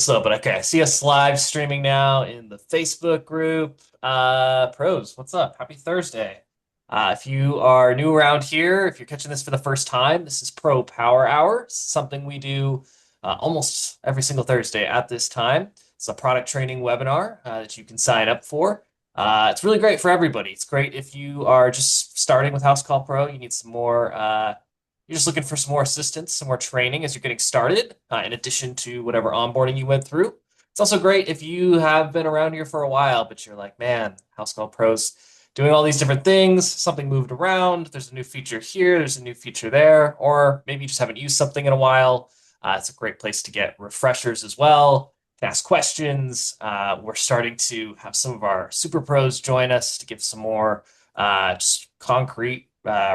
So, but okay, I see us live streaming now in the Facebook group. Pros, what's up? Happy Thursday. If you are new around here, if you're catching this for the first time, this is Pro Power Hour, something we do almost every single Thursday at this time. It's a product training webinar that you can sign up for. It's really great for everybody. It's great if you are just starting with House Call Pro, you need some more you're just looking for some more assistance, some more training as you're getting started, in addition to whatever onboarding you went through. It's also great if you have been around here for a while, but you're like, man, House Call Pro's doing all these different things. Something moved around. There's a new feature here. There's a new feature there. Or maybe you just haven't used something in a while. It's a great place to get refreshers as well, to ask questions. We're starting to have some of our super pros join us to give some more just concrete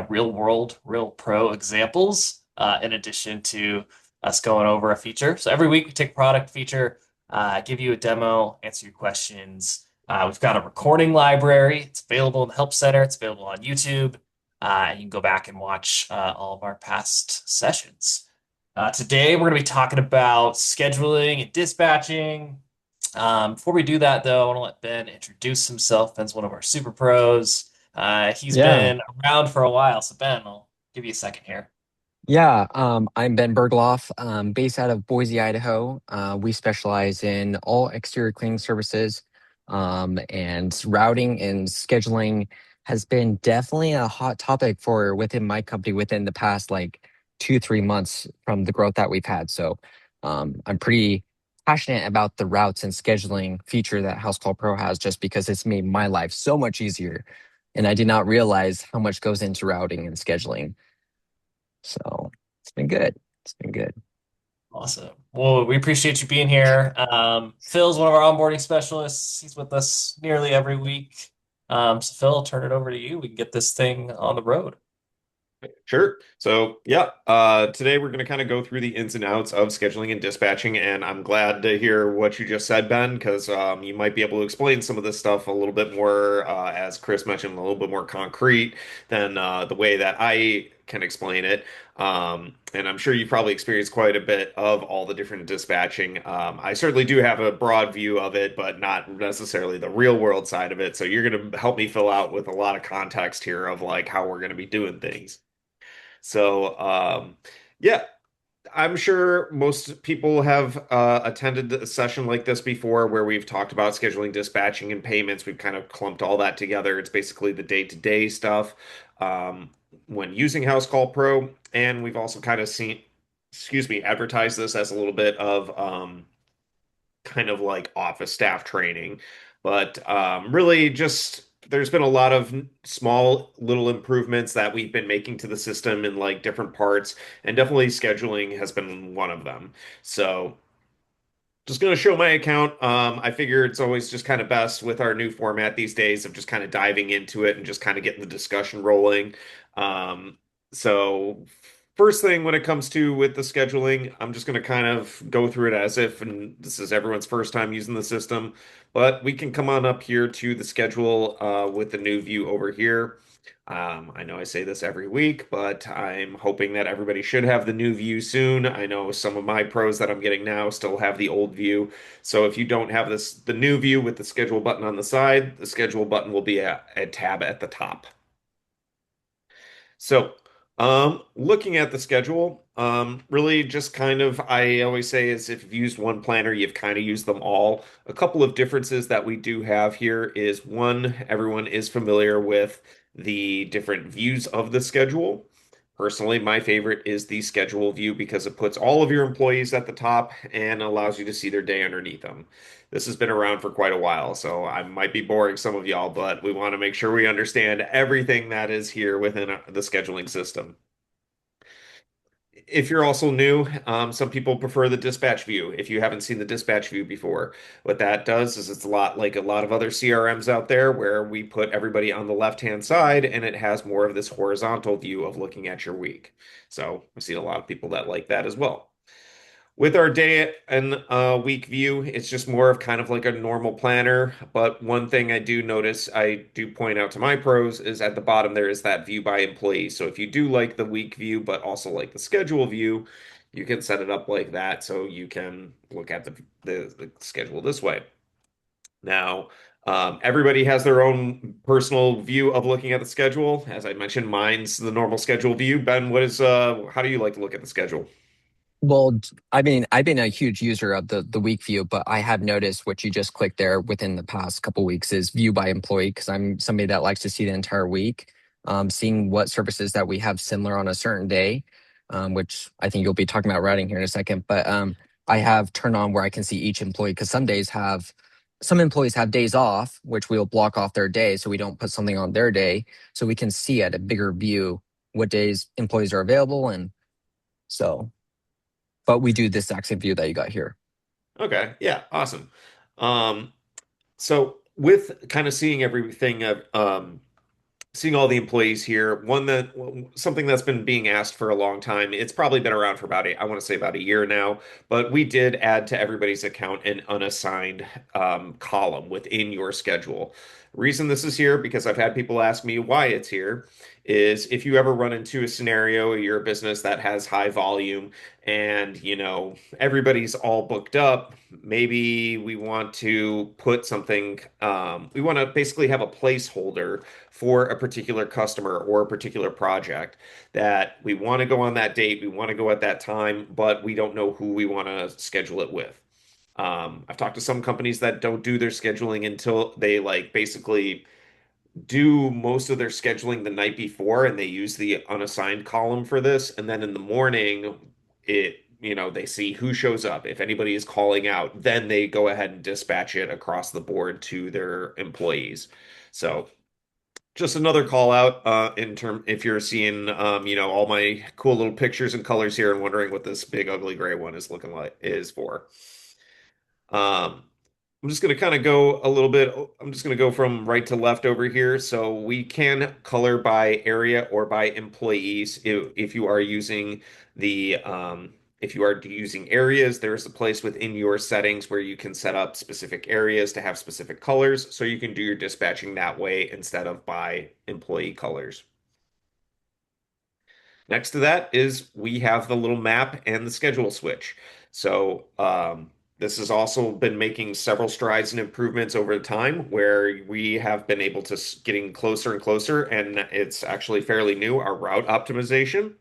real world, real pro examples, in addition to us going over a feature. So every week we take a product feature, give you a demo, answer your questions. We've got a recording library. It's available in the Help Center. It's available on YouTube. And you can go back and watch all of our past sessions. Today, we're going to be talking about scheduling and dispatching. Before we do that, though, I want to let Ben introduce himself. Ben's one of our super pros. He's Yeah, been around for a while. So, Ben, I'll give you a second here. yeah. I'm Ben Bergloff, based out of Boise, Idaho. We specialize in all exterior cleaning services, and routing and scheduling has been definitely a hot topic for within my company within the past like 2, 3 months from the growth that we've had. So, I'm pretty passionate about the routes and scheduling feature that House Call Pro has, just because it's made my life so much easier, and I did not realize how much goes into routing and scheduling. So it's been good. It's been good. Awesome. Well, we appreciate you being here. Phil's one of our onboarding specialists. He's with us nearly every week. So, Phil, I'll turn it over to you. We can get this thing on the road. Sure. So, yeah, today we're going to kind of go through the ins and outs of scheduling and dispatching, and I'm glad to hear what you just said, Ben, because you might be able to explain some of this stuff a little bit more, as Chris mentioned, a little bit more concrete than the way that I can explain it. And I'm sure you've probably experienced quite a bit of all the different dispatching. I certainly do have a broad view of it, but not necessarily the real world side of it. So you're going to help me fill out with a lot of context here of like how we're going to be doing things. So, yeah, I'm sure most people have attended a session like this before where we've talked about scheduling, dispatching, and payments. We've kind of clumped all that together. It's basically the day-to-day stuff when using House Call Pro. And we've also kind of seen, excuse me, advertised this as a little bit of kind of like office staff training. But really, just there's been a lot of small little improvements that we've been making to the system in like different parts, and definitely scheduling has been one of them. So just going to show my account. I figure it's always just kind of best with our new format these days of just kind of diving into it and just kind of getting the discussion rolling. Um, so first thing when it comes to with the scheduling, I'm just going to kind of go through it as if and this is everyone's first time using the system, but we can come on up here to the schedule with the new view over here. I know I say this every week, but I'm hoping that everybody should have the new view soon. I know some of my pros that I'm getting now still have the old view. So if you don't have the new view with the schedule button on the side, the schedule button will be a tab at the top. So, looking at the schedule, really just kind of, I always say is if you've used one planner, you've kind of used them all. A couple of differences that we do have here is one, everyone is familiar with the different views of the schedule. Personally, my favorite is the schedule view because it puts all of your employees at the top and allows you to see their day underneath them. This has been around for quite a while, so I might be boring some of y'all, but we want to make sure we understand everything that is here within the scheduling system. If you're also new, some people prefer the dispatch view. If you haven't seen the dispatch view before, what that does is it's a lot like a lot of other CRMs out there where we put everybody on the left-hand side and it has more of this horizontal view of looking at your week. So I've seen a lot of people that like that as well. With our day and week view, it's just more of kind of like a normal planner. But one thing I do notice, I do point out to my pros, is at the bottom there is that view by employee. So if you do like the week view, but also like the schedule view, you can set it up like that so you can look at the schedule this way. Now, everybody has their own personal view of looking at the schedule. As I mentioned, mine's the normal schedule view. Ben, how do you like to look at the schedule? Well, I mean, I've been a huge user of the week view, but I have noticed what you just clicked there within the past couple weeks is view by employee because I'm somebody that likes to see the entire week, seeing what services that we have similar on a certain day, which I think you'll be talking about routing here in a second. But I have turned on where I can see each employee because some employees have days off, which we'll block off their day so we don't put something on their day, so we can see at a bigger view what days employees are available and so. But we do this exact same view that you got here. Okay, yeah, awesome. Um, so with kind of seeing everything, seeing all the employees here, something that's been being asked for a long time. It's probably been around for I want to say about a year now, but we did add to everybody's account an unassigned column within your schedule. Reason this is here because I've had people ask me why it's here is if you ever run into a scenario, you're a business that has high volume and everybody's all booked up, maybe we want to put something, we want to basically have a placeholder for a particular customer or a particular project that we want to go on that date, we want to go at that time, but we don't know who we want to schedule it with. I've talked to some companies that don't do their scheduling until they like basically do most of their scheduling the night before and they use the unassigned column for this. And then in the morning, they see who shows up. If anybody is calling out, then they go ahead and dispatch it across the board to their employees. So just another call out in term if you're seeing all my cool little pictures and colors here and wondering what this big ugly gray one is looking like is for. Um, I'm just going to kind of go a little bit. I'm just going to go from right to left over here. So we can color by area or by employees. If you are using if you are using areas, there's a place within your settings where you can set up specific areas to have specific colors. So you can do your dispatching that way instead of by employee colors. Next to that is we have the little map and the schedule switch. So this has also been making several strides and improvements over time where we have been able to getting closer and closer, and it's actually fairly new, our route optimization.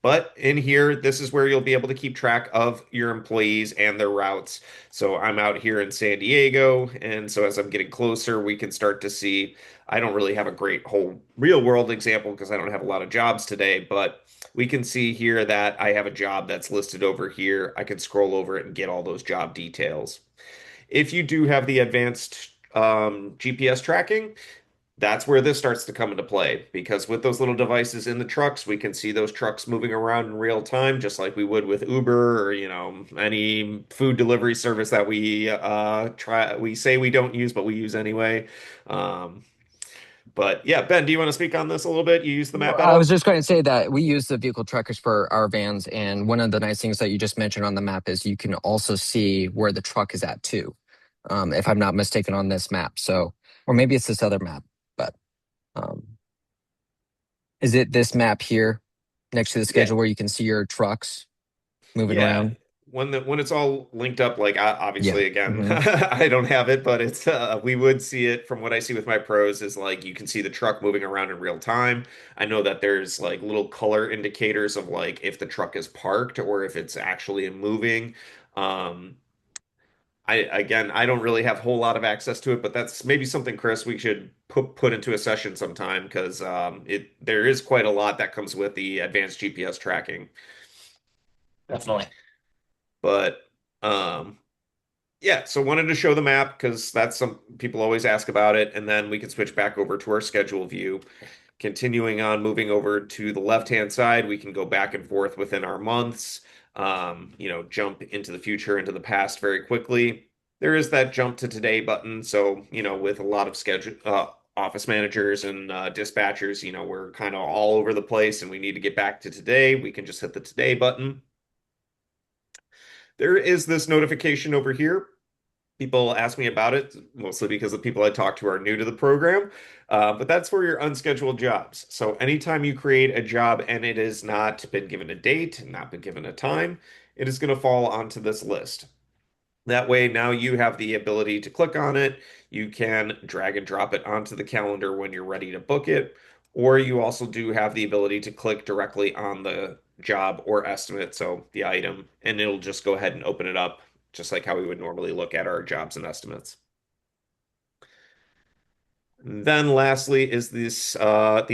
But in here, this is where you'll be able to keep track of your employees and their routes. So I'm out here in San Diego, and so as I'm getting closer, we can start to see. I don't really have a great whole real world example because I don't have a lot of jobs today, but we can see here that I have a job that's listed over here. I can scroll over it and get all those job details. If you do have the advanced GPS tracking, that's where this starts to come into play because with those little devices in the trucks, we can see those trucks moving around in real time, just like we would with Uber or any food delivery service that we say we don't use, but we use anyway. Um, but yeah, Ben, do you want to speak on this a little bit? You use the map at I was all? just going to say that we use the vehicle trackers for our vans, and one of the nice things that you just mentioned on the map is you can also see where the truck is at too, if I'm not mistaken on this map. So, or maybe it's this other map, but um, is it this map here next to the Yeah, schedule where you can see your trucks moving yeah. around? When it's all linked up, like Yeah. obviously again, Hmm. I don't have it, but it's we would see it from what I see with my pros is like you can see the truck moving around in real time. I know that there's like little color indicators of like if the truck is parked or if it's actually moving. Um, I don't really have a whole lot of access to it, but that's maybe something, Chris, we should put into a session sometime because it there is quite a lot that comes with the advanced GPS tracking. Definitely. But um, yeah, so wanted to show the map because that's some people always ask about it, and then we can switch back over to our schedule view. Continuing on, moving over to the left-hand side, we can go back and forth within our months, jump into the future, into the past very quickly. There is that jump to today button, so with a lot of schedule office managers and dispatchers, we're kind of all over the place, and we need to get back to today. We can just hit the today button. There is this notification over here. People ask me about it, mostly because the people I talk to are new to the program. But that's for your unscheduled jobs. So anytime you create a job and it has not been given a date, not been given a time, it is going to fall onto this list. That way, now you have the ability to click on it. You can drag and drop it onto the calendar when you're ready to book it. Or you also do have the ability to click directly on the job or estimate, so the item, and it'll just go ahead and open it up, just like how we would normally look at our jobs and estimates. Then lastly is these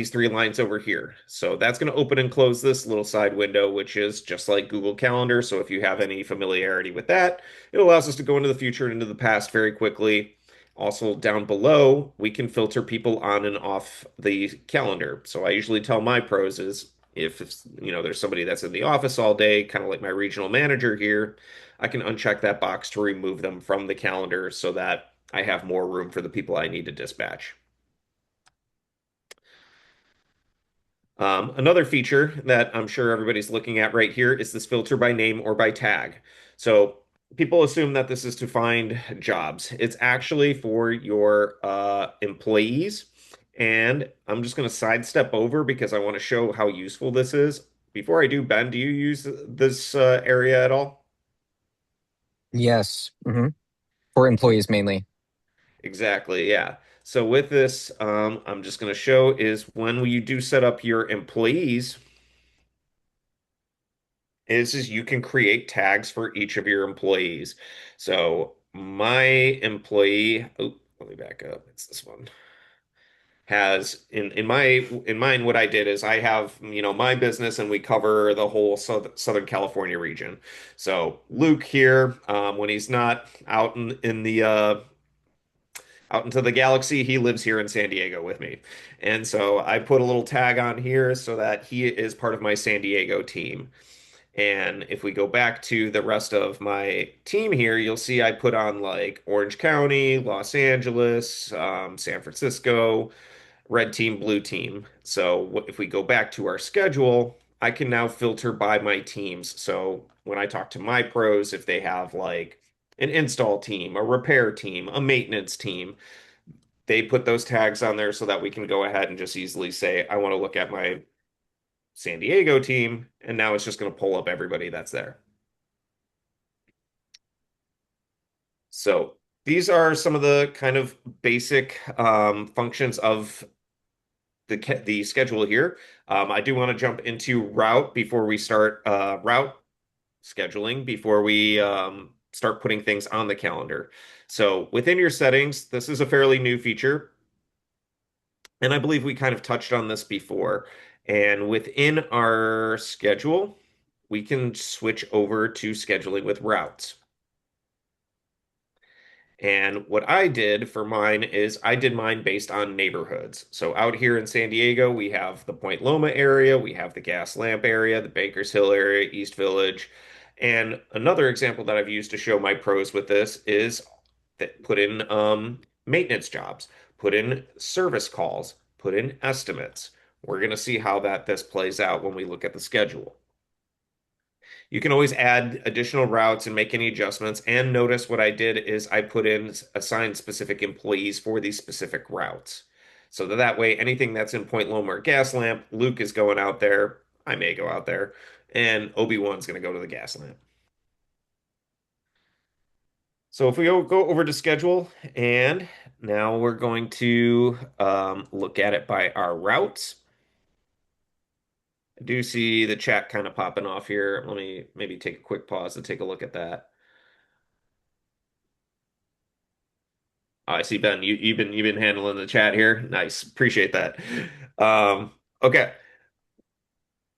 three lines over here. So that's going to open and close this little side window, which is just like Google Calendar. So if you have any familiarity with that, it allows us to go into the future and into the past very quickly. Also down below, we can filter people on and off the calendar. So I usually tell my pros is if there's somebody that's in the office all day, kind of like my regional manager here, I can uncheck that box to remove them from the calendar so that I have more room for the people I need to dispatch. Another feature that I'm sure everybody's looking at right here is this filter by name or by tag. So people assume that this is to find jobs. It's actually for your employees. And I'm just going to sidestep over because I want to show how useful this is. Before I do, Ben, do you use this area at all? Yes. For employees mainly. Exactly, yeah. So with this, I'm just going to show is when you do set up your employees, is you can create tags for each of your employees. So my employee, oh, let me back up. It's this one. Has in mine what I did is I have my business and we cover the whole Southern California region. So Luke here, when he's not out in the out into the galaxy, he lives here in San Diego with me. And so I put a little tag on here so that he is part of my San Diego team. And if we go back to the rest of my team here, you'll see I put on like Orange County, Los Angeles, San Francisco, red team, blue team. So if we go back to our schedule, I can now filter by my teams. So when I talk to my pros, if they have like an install team, a repair team, a maintenance team, they put those tags on there so that we can go ahead and just easily say, I want to look at my San Diego team, and now it's just going to pull up everybody that's there. So these are some of the kind of basic functions of the schedule here. I do want to jump into route before we start route scheduling before we start putting things on the calendar. So within your settings, this is a fairly new feature, and I believe we kind of touched on this before. And within our schedule, we can switch over to scheduling with routes. And what I did for mine is I did mine based on neighborhoods. So out here in San Diego, we have the Point Loma area, we have the Gas Lamp area, the Bankers Hill area, East Village. And another example that I've used to show my pros with this is that put in maintenance jobs, put in service calls, put in estimates. We're going to see how this plays out when we look at the schedule. You can always add additional routes and make any adjustments. And notice what I did is I put in assigned specific employees for these specific routes. So that way, anything that's in Point Loma or Gas Lamp, Luke is going out there. I may go out there. And Obi-Wan's going to go to the Gas Lamp. So if we go over to schedule, and now we're going to look at it by our routes. I do see the chat kind of popping off here. Let me maybe take a quick pause to take a look at that. I see Ben. You've been handling the chat here. Nice, appreciate that. Okay,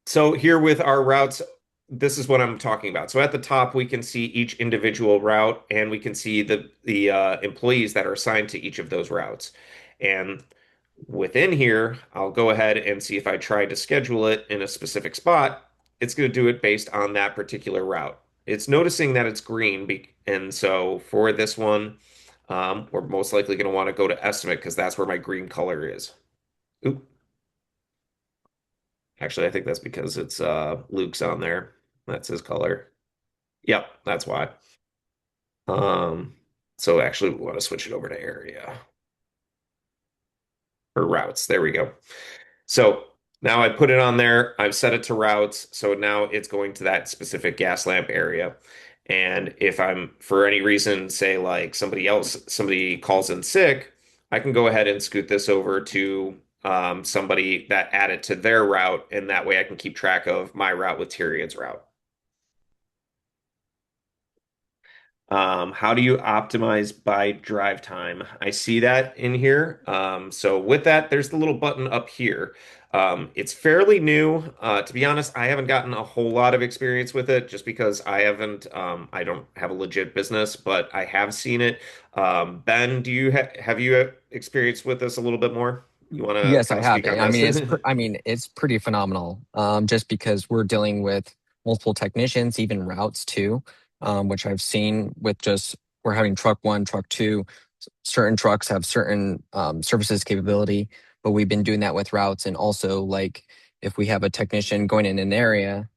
so here with our routes, this is what I'm talking about. So at the top, we can see each individual route, and we can see the employees that are assigned to each of those routes. And within here, I'll go ahead and see if I try to schedule it in a specific spot, it's going to do it based on that particular route. It's noticing that it's green, and so for this one, we're most likely going to want to go to estimate because that's where my green color is. Oop. Actually, I think that's because it's Luke's on there. That's his color. Yep, that's why. Um, So actually, we want to switch it over to area or routes. There we go. So now I put it on there. I've set it to routes. So now it's going to that specific gas lamp area. And if I'm, for any reason, say like somebody calls in sick, I can go ahead and scoot this over to somebody that added to their route. And that way I can keep track of my route with Tyrion's route. How do you optimize by drive time? I see that in here. So with that, there's the little button up here. It's fairly new. To be honest, I haven't gotten a whole lot of experience with it just because I don't have a legit business, but I have seen it. Ben, have you experienced with this a little bit more? You want to Yes, kind I of have. speak on I this? mean, it's pretty phenomenal. Just because we're dealing with multiple technicians, even routes too, which I've seen with just we're having truck one, truck two. Certain trucks have certain services capability, but we've been doing that with routes, and also like if we have a technician going in an area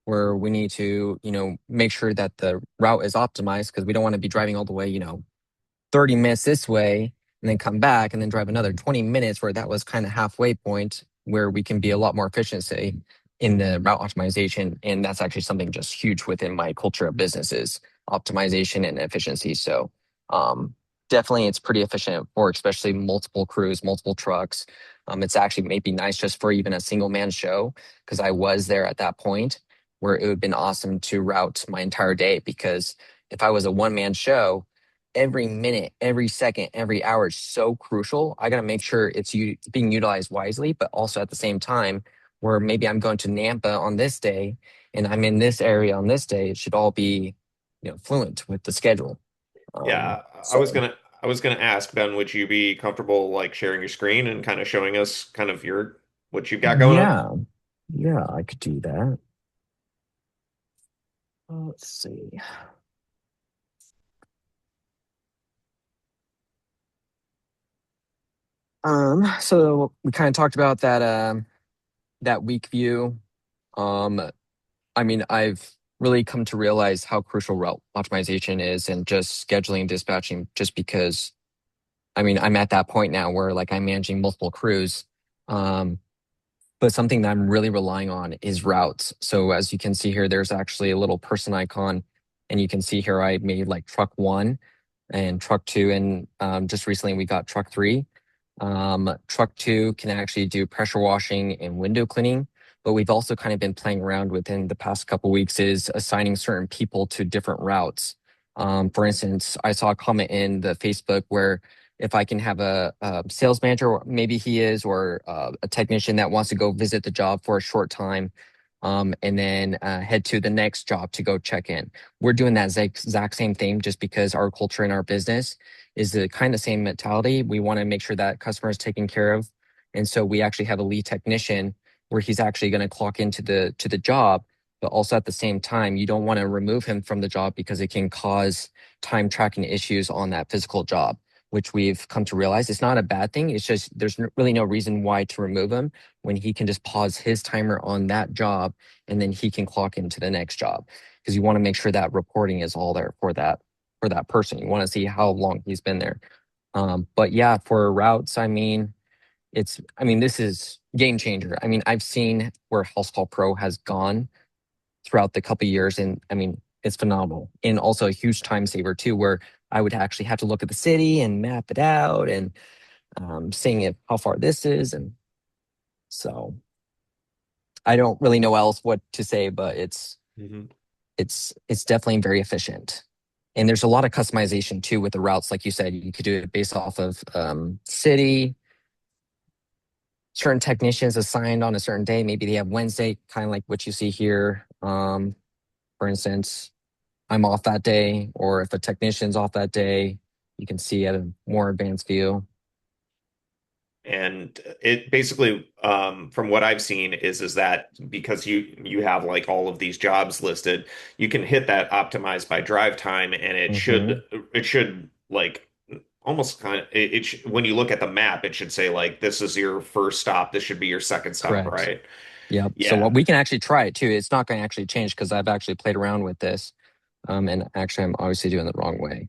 where we need to, make sure that the route is optimized because we don't want to be driving all the way, 30 minutes this way and then come back and then drive another 20 minutes where that was kind of halfway point where we can be a lot more efficient, say, in the route optimization. And that's actually something just huge within my culture of businesses, optimization and efficiency. So um, definitely it's pretty efficient for especially multiple crews, multiple trucks. It's actually maybe nice just for even a single man show because I was there at that point where it would have been awesome to route my entire day because if I was a one man show, every minute, every second, every hour is so crucial. I got to make sure being utilized wisely, but also at the same time, where maybe I'm going to Nampa on this day and I'm in this area on this day, it should all be, fluent with the schedule. Yeah, So I was gonna ask Ben, would you be comfortable like sharing your screen and kind of showing us kind of your what you've got going on? yeah, yeah, I could do that. Let's see. So we kind of talked about that week view. Um, I mean, I've really come to realize how crucial route optimization is and just scheduling and dispatching, just because, I mean, I'm at that point now where like I'm managing multiple crews. Um, but something that I'm really relying on is routes. So as you can see here, there's actually a little person icon, and you can see here I made like truck one and truck two, and just recently we got truck three. Truck two can actually do pressure washing and window cleaning, but we've also kind of been playing around within the past couple weeks is assigning certain people to different routes. For instance, I saw a comment in the Facebook where if I can have a sales manager, or maybe he is, or a technician that wants to go visit the job for a short time, and then head to the next job to go check in. We're doing that exact same thing just because our culture in our business is the kind of same mentality. We want to make sure that customer is taken care of. And so we actually have a lead technician where he's actually going to clock into the job, but also at the same time, you don't want to remove him from the job because it can cause time tracking issues on that physical job, which we've come to realize it's not a bad thing. It's just there's really no reason why to remove him when he can just pause his timer on that job and then he can clock into the next job because you want to make sure that reporting is all there for that person. You want to see how long he's been there. But yeah, for routes, I mean, this is game changer. I mean, I've seen where House Call Pro has gone throughout the couple of years, and I mean, it's phenomenal. And also a huge time saver too, where I would actually have to look at the city and map it out and seeing how far this is. And so I don't really know else what to say, but Mhm. it's definitely very efficient. And there's a lot of customization too with the routes. Like you said, you could do it based off of city, certain technicians assigned on a certain day. Maybe they have Wednesday, kind of like what you see here. For instance, I'm off that day, or if a technician's off that day, you can see at a more advanced view. And it basically, from what I've seen, is that because you have like all of these jobs listed, you can hit that optimize by drive time, and Hmm. it should like almost kind of when you look at the map, it should say like this is your first stop, this should be your second stop, Correct. right? Yep. So Yeah. we can actually try it too. It's not going to actually change because I've actually played around with this. And actually, I'm obviously doing it the wrong way.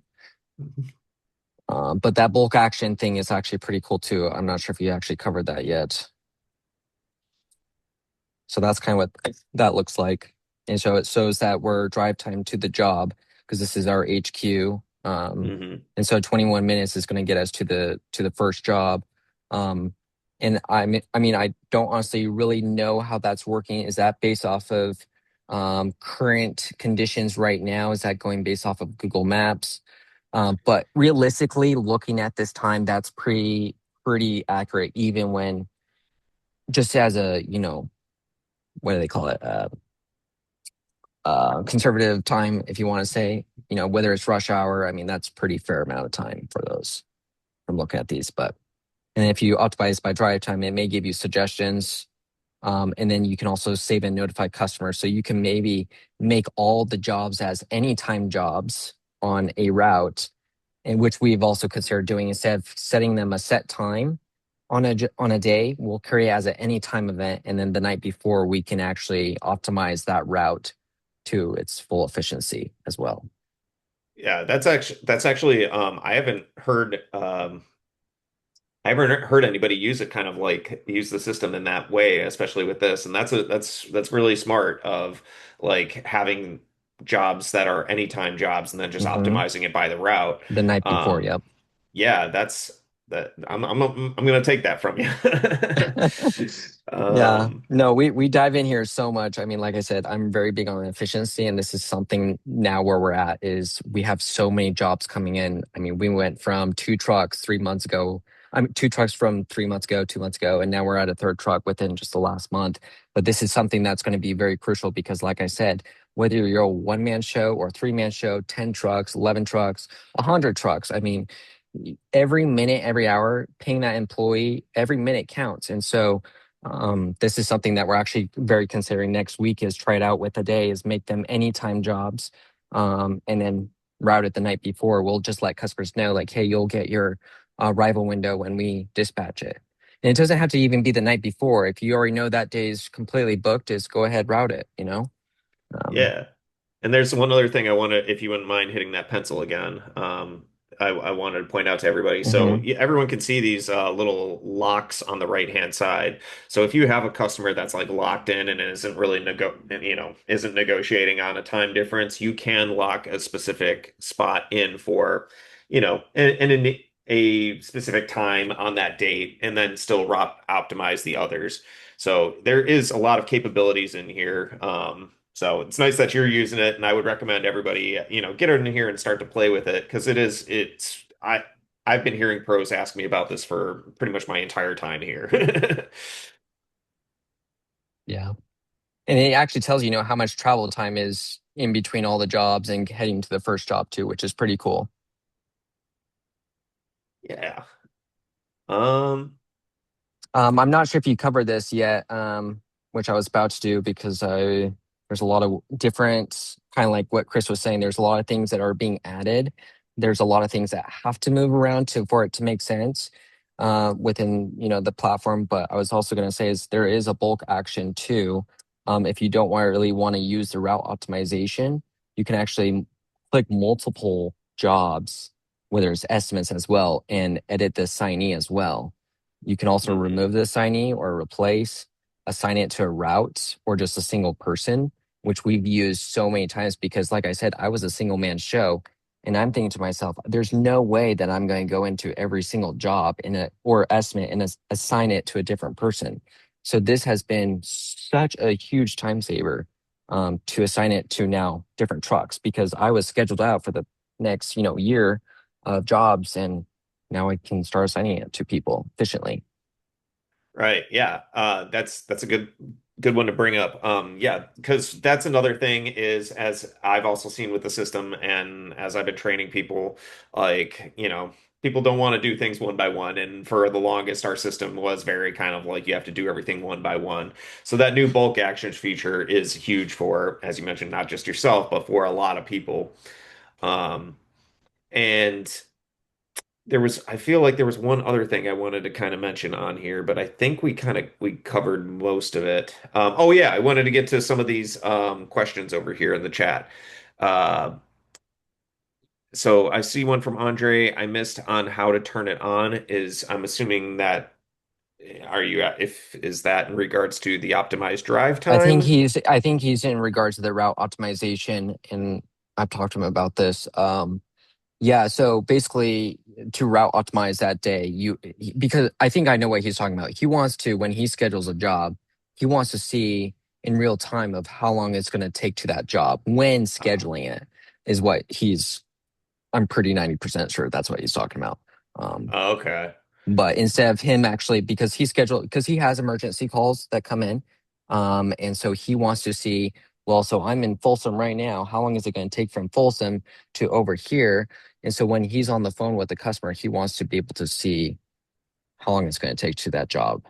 But that bulk action thing is actually pretty cool too. I'm not sure if you actually covered that yet. So that's kind of what that looks like. And so it shows that we're drive time to the job because this is our HQ. Hmm. And so 21 minutes is going to get us to the first job. Um, and I mean, I don't honestly really know how that's working. Is that based off of current conditions right now? Is that going based off of Google Maps? But realistically, looking at this time, that's pretty accurate, even when just as a, what do they call it? Conservative time, if you want to say, whether it's rush hour. I mean, that's pretty fair amount of time for those from looking at these. But and if you optimize by drive time, it may give you suggestions. And then you can also save and notify customers. So you can maybe make all the jobs as anytime jobs on a route, and which we've also considered doing instead of setting them a set time on a day, we'll create as an anytime event, and then the night before we can actually optimize that route to its full efficiency as well. Yeah, that's actually I haven't heard anybody use it kind of like use the system in that way, especially with this. And that's really smart of like having jobs that are anytime jobs and then just Hmm. optimizing it by the route. The night before, Um, yep. yeah, that's that I'm gonna take that from you. Yeah, Um, no, we dive in here so much. I mean, like I said, I'm very big on efficiency, and this is something now where we're at is we have so many jobs coming in. I mean, we went from two trucks 3 months ago. I'm two trucks from 3 months ago, 2 months ago, and now we're at a third truck within just the last month. But this is something that's going to be very crucial because, like I said, whether you're a one-man show or three-man show, 10 trucks, 11 trucks, 100 trucks, I mean, every minute, every hour, paying that employee, every minute counts. And so this is something that we're actually very considering next week is try it out with a day is make them anytime jobs, and then route it the night before. We'll just let customers know like, hey, you'll get your arrival window when we dispatch it. And it doesn't have to even be the night before. If you already know that day's completely booked, is go ahead, route it. Um, yeah. And there's one other thing I want to, if you wouldn't mind hitting that pencil again. I wanted to point out to everybody. So mhm. yeah, everyone can see these little locks on the right-hand side. So if you have a customer that's like locked in and isn't really isn't negotiating on a time difference, you can lock a specific spot in for, a specific time on that date, and then still optimize the others. So there is a lot of capabilities in here. So it's nice that you're using it, and I would recommend everybody, get in here and start to play with it because I've been hearing pros ask me about this for pretty much my entire time here. Yeah. And it actually tells how much travel time is in between all the jobs and heading to the first job too, which is pretty cool. Yeah. Um, I'm not sure if you covered this yet, which I was about to do because there's a lot of different, kind of like what Chris was saying. There's a lot of things that are being added. There's a lot of things that have to move around for it to make sense within the platform. But I was also going to say is there is a bulk action too. If you don't really want to use the route optimization, you can actually click multiple jobs, whether it's estimates as well, and edit the signee as well. You can also mhm. remove the assignee or replace, assign it to a route or just a single person, which we've used so many times because, like I said, I was a single man show. And I'm thinking to myself, there's no way that I'm going to go into every single job or estimate and assign it to a different person. So this has been such a huge time saver to assign it to now different trucks because I was scheduled out for the next year of jobs, and now I can start assigning it to people efficiently. Right. Yeah. That's a good one to bring up. Yeah, because that's another thing is as I've also seen with the system and as I've been training people, like, people don't want to do things one by one. And for the longest, our system was very kind of like you have to do everything one by one. So that new bulk actions feature is huge for, as you mentioned, not just yourself, but for a lot of people. Um, and I feel like there was one other thing I wanted to kind of mention on here, but I think we covered most of it. Oh yeah, I wanted to get to some of these questions over here in the chat. Uh, So I see one from Andre. I missed on how to turn it on. Is I'm assuming that are you if is that in regards to the optimized drive time? I think he's in regards to the route optimization, and I've talked to him about this. Yeah, so basically to route optimize that day, because I think I know what he's talking about. He wants to, when he schedules a job, he wants to see in real time of how long it's going to take to that job when Uh, scheduling it is what I'm pretty 90% sure that's what he's talking about. Um, okay. but instead of him actually, because he has emergency calls that come in, and so he wants to see, well, so I'm in Folsom right now. How long is it going to take from Folsom to over here? And so when he's on the phone with the customer, he wants to be able to see how long it's going to take to that job,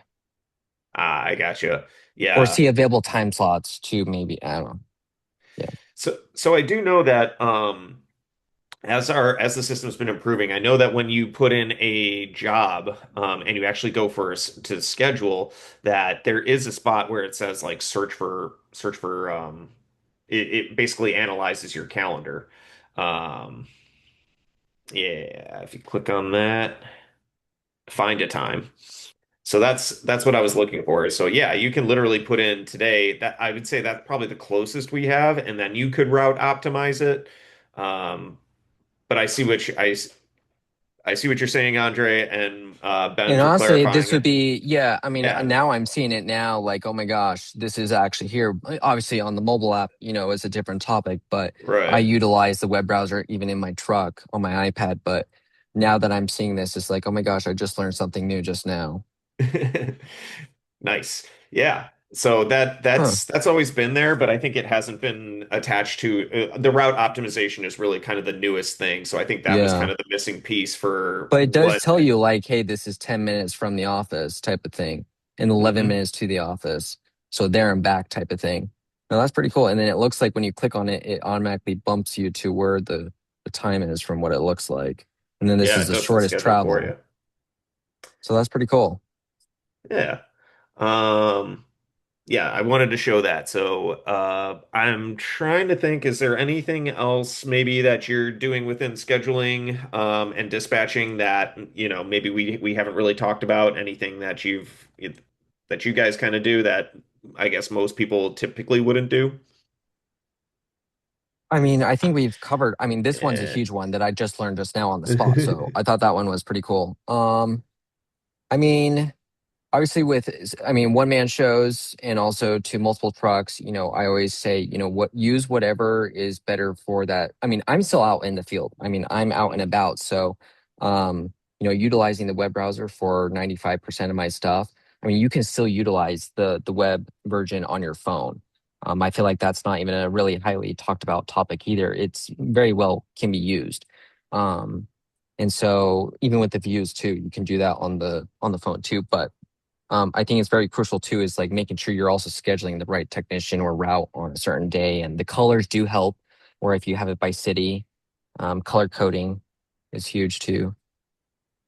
I gotcha. or Yeah. see available time slots to maybe, I don't know. Yeah. So I do know that as the system's been improving, I know that when you put in a job and you actually go to schedule, that there is a spot where it says like search for it basically analyzes your calendar. Um, yeah, if you click on that, find a time. So that's what I was looking for. So yeah, you can literally put in today that I would say that's probably the closest we have, and then you could route optimize it. Um, but I see what you're saying, Andre, and Ben And for honestly, clarifying this would it. be, yeah, I mean, Yeah, now I'm seeing it now, like, oh my gosh, this is actually here. Obviously, on the mobile app, it's a different topic, but I right. utilize the web browser even in my truck on my iPad. But now that I'm seeing this, it's like, oh my gosh, I just learned something new just now. Nice. Yeah. So Huh. that's always been there, but I think it hasn't been attached to the route optimization is really kind of the newest thing. So I think that was kind Yeah. of the missing piece for But it does what. tell you, like, hey, this is 10 minutes from the office type of thing, and 11 Mhm. minutes to the office. So there and back type of thing. Now, that's pretty cool. And then it looks like when you click on it, it automatically bumps you to where the time is from what it looks like. And then this Yeah, is it the does the shortest schedule for travel. you. So that's pretty cool. Yeah. Um, yeah, I wanted to show that. So I'm trying to think, is there anything else maybe that you're doing within scheduling and dispatching that, maybe we haven't really talked about, anything that you guys kind of do that I guess most people typically wouldn't do? I mean, I think we've covered, I mean, this one's a Yeah. huge one that I just learned just now on the spot. So I thought that one was pretty cool. I mean, obviously with one man shows and also to multiple trucks, I always say, what use whatever is better for that. I mean, I'm still out in the field. I mean, I'm out and Mhm. about. So utilizing the web browser for 95% of my stuff. I mean, you can still utilize the web version on your phone. I feel like that's not even a really highly talked about topic either. It's very well can be used. Um, and so even with the views too, you can do that on the phone too. But I think it's very crucial too, is like making sure you're also scheduling the right technician or route on a certain day. And the colors do help, or if you have it by city, color coding is huge too.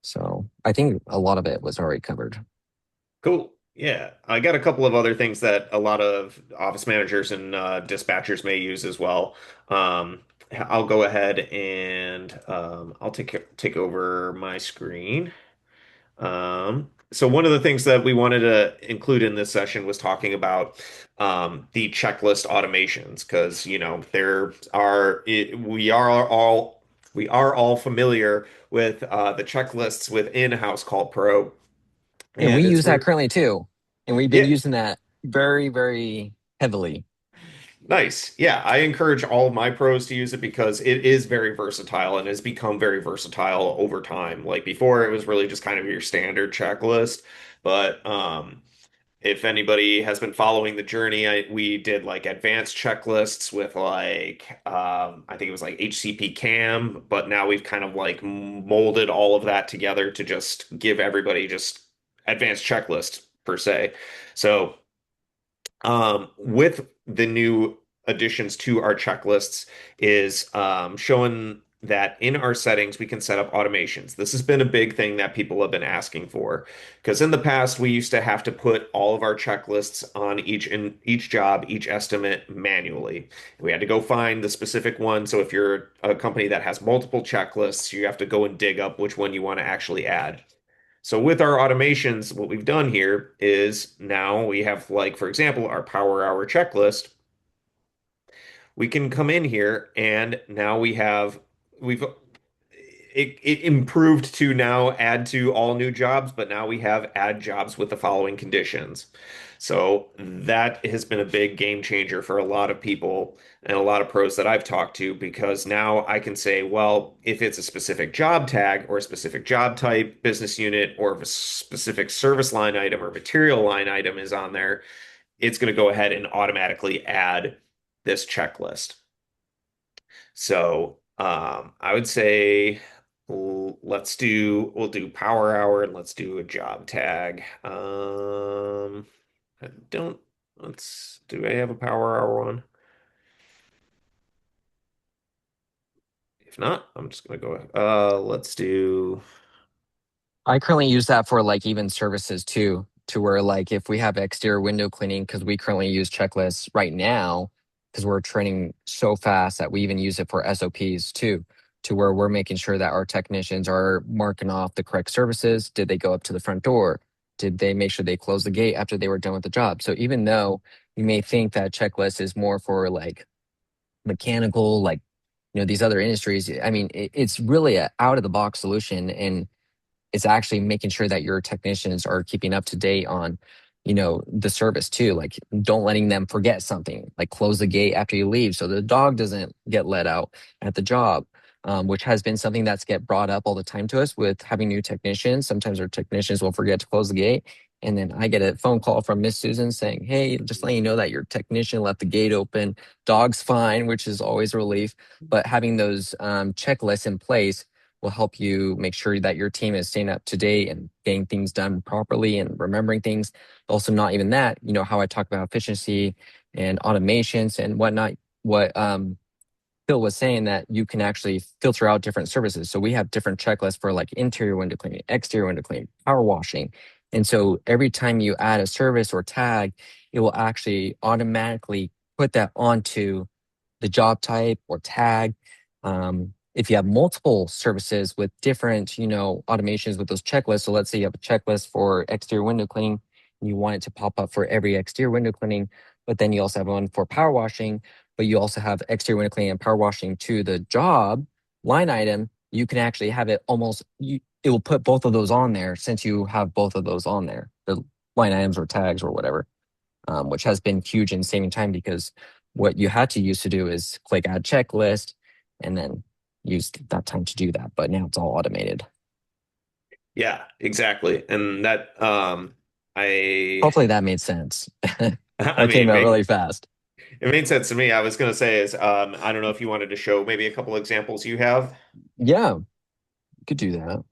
So I think a lot of it was already covered. Cool. Yeah, I got a couple of other things that a lot of office managers and dispatchers may use as well. I'll go ahead and I'll take over my screen. So one of the things that we wanted to include in this session was talking about the checklist automations because there are we are all familiar with the checklists within House Call Pro, And we and it's use that very currently too. And we've been yeah. using that very, very heavily. Nice. Yeah, I encourage all of my pros to use it because it is very versatile and has become very versatile over time. Like before, it was really just kind of your standard checklist. But if anybody has been following the journey, we did like advanced checklists with like I think it was like HCP CAM, but now we've kind of like molded all of that together to just give everybody just advanced checklist per se. So with the new additions to our checklists is showing that in our settings we can set up automations. This has been a big thing that people have been asking for because in the past we used to have to put all of our checklists on each job, each estimate manually. We had to go find the specific one. So if you're a company that has multiple checklists, you have to go and dig up which one you want to actually add. So with our automations, what we've done here is now we have, like, for example, our power hour checklist. We can come in here and now we've it improved to now add to all new jobs, but now we have add jobs with the following conditions. So that has been a big game changer for a lot of people and a lot of pros that I've talked to because now I can say, well, if it's a specific job tag or a specific job type, business unit, or if a specific service line item or material line item is on there, it's going to go ahead and automatically add this checklist. So I would say we'll do power hour and let's do a job tag. I don't let's do I have a power hour one? If not, I'm just gonna go let's do I currently use that for like even services too, to where like if we have exterior window cleaning, because we currently use checklists right now, because we're training so fast that we even use it for SOPs too, to where we're making sure that our technicians are marking off the correct services. Did they go up to the front door? Did they make sure they closed the gate after they were done with the job? So even though you may think that checklist is more for like mechanical, like these other industries, I mean, it's really a out of the box solution, and it's actually making sure that your technicians are keeping up to date on, the service too. Like don't letting them forget something, like close the gate after you leave so the dog doesn't get let out at the job. Which has been something that's get brought up all the time to us with having new technicians. Sometimes our technicians will forget to close the gate. And then I get a phone call from Miss Susan saying, hey, just letting you know that your technician left the gate open. Dog's fine, which is always a relief. But having those checklists in place will help you make sure that your team is staying up to date and getting things done properly and remembering things. Also, not even that, how I talk about efficiency and automations and whatnot. What Phil was saying that you can actually filter out different services. So we have different checklists for like interior window cleaning, exterior window cleaning, power washing. And so every time you add a service or tag, it will actually automatically put that onto the job type or tag. If you have multiple services with different, automations with those checklists. So let's say you have a checklist for exterior window cleaning, and you want it to pop up for every exterior window cleaning, but then you also have one for power washing, but you also have exterior window cleaning and power washing to the job line item. You can actually have it it will put both of those on there since you have both of those on there, the line items or tags or whatever, which has been huge in saving time because what you had to use to do is click add checklist and then use that time to do that. But now it's all automated. yeah, exactly. And that I Hopefully that made sense. I That came mean out make really fast. it made sense to me. I was gonna say is I don't know if you wanted to show maybe a couple examples you have. Yeah, you could do that.